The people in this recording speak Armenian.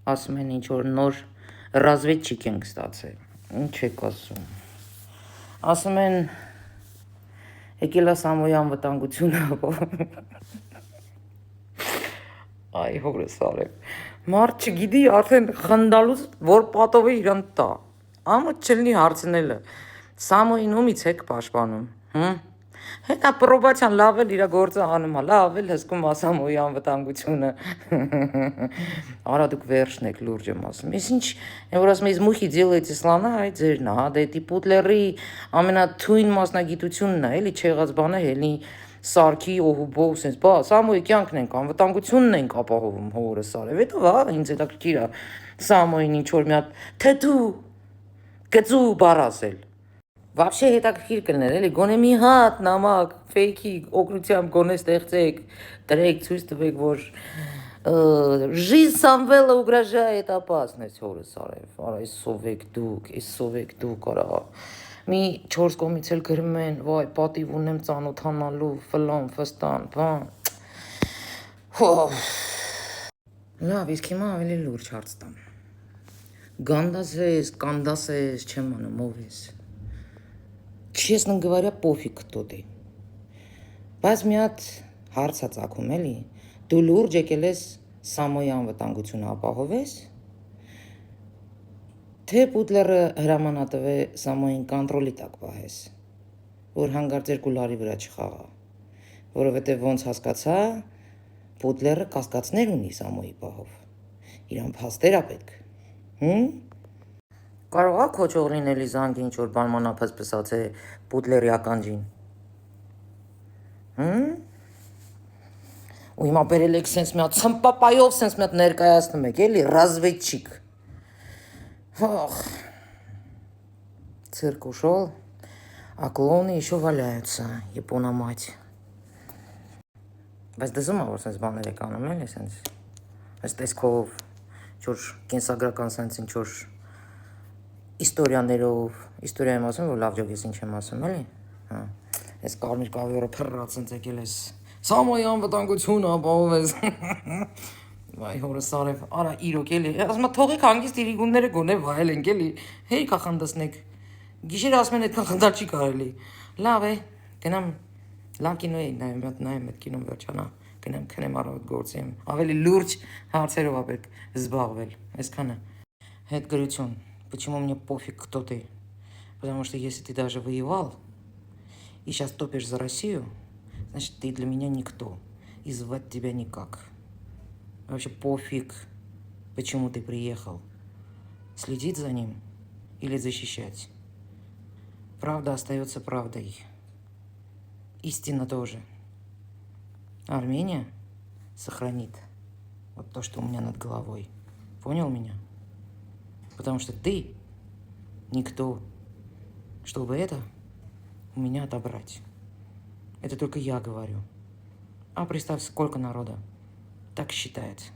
ասում են ինչ-որ նոր ռազվեդչիկ ենք ստացել, ինչ եք ասում, ասում են եկել է Սամոյան վտանգությունը, այ հորս արև, մարդ չգիտի արդեն խնդալուց, որ պատով է իրան տա, ամոտ չլնի հարցնելը, Սամոյին ումից եք պաշտպանում, հետա պրոբացիան լավ էլ իր գործը անում է, լավ էլ հսկում է Սամոյի անվտանգությունը, արա դուք վերջն եք լուրջ եմ ասում, ես ինչ, որ ասում ես մուխի делаете слона, այ ձերն է, դա էդի Պուտլերի ամենաթույն մասնագիտությունն է, էլի չեղած բանը, էլի սարքի օհուբով, սենց, բա, Սամոյի կյանքն ենք, անվտանգությունն ենք ապահովում հորս արև, հետո վա, ինձ հետաքրքիր է Սամոյին ինչ-որ մի հատ, թե դու գծու բառ ասել, Вообще հետաքրքիր կլներ, էլի, գոնե մի հատ նամակ, ֆեյքի օգնությամբ գոնե ստեղծեք, դրեք, ցույց տվեք, որ жизнь Самվելը угрожает опасность, հորս արև, արա, այս սովեք դուք, արա, մի 4 կողմից էլ գրում են, վայ, պատիվ ունեմ ծանոթանալու, ֆլան, ֆստան, բան, լավ, իսկ հիմա ավելի լուրջ հարց տամ, կանդաս ես, չեմ անում, ով ես, Честно говоря, пофиг кто ты. Բայց մի հատ հարց է ծագում, էլի, դու լուրջ եկել ես Սամոյի անվտանգությունը ապահովես, թե Պուտլերը հրամանատվ է Սամոյին կոնտրոլի տակ պահես, որ հանգարց երկու լարի վրա չխաղա, որովհետև ոնց հասկացա, Պուտլերը կասկածներ ունի Սամոյի պահով, իրան փաստեր է պետք, Կարող է քոչող լինել զանգ ինչ-որ բան մանափսպսած է Պուտլերի ականջին, ու հիմա բերել եք սենց մի հատ ցմպապայով սենց մի հատ ներկայացնում եք, էլի, ռազվեդչիկ, цирк ушел, а клоуны еще валяются, Япона мать. Բայց դզում է, որ սենց բաներ եք անում, էլի, սենց, այս տեսքով, չոր կենսագրական սենց ինչ-որ Իստորիաներով, իստորիա եմ ասում, որ լավ ջոկ ես ինչ եմ ասում, էլի, ես կարմիր կավյորը փռած սենց եկել ես, Սամոյի անվտանգությունը ապահով ես, վայ հորս արև, արա իրոք էլի, ասում թողեք հանգիստ իրիգունները գոնե վայել ենք էլի, հերիքա խնդսնեք, գիշեր ասում են այդքան խնդալ չի կարելի, լավ է, գնամ, լավ կինո էի նայեմ այդ կինոն վերջանա, գնամ քնեմ առավոտ գործի եմ, ավելի լուրջ հարցերով է պետք զբաղվել, այսքանը, հետ գրություն, почему мне пофиг кто ты, потому что если ты даже воевал и сейчас топишь за Россию, значит ты для меня никто, и звать тебя никак, вообще пофиг, почему ты приехал, следить за ним или защищать, правда остается правдой, истина тоже. Армения сохранит вот то, что у меня над головой. Понял меня? Потому что ты никто, чтобы это у меня отобрать. Это только я говорю. А представь, сколько народа так считает.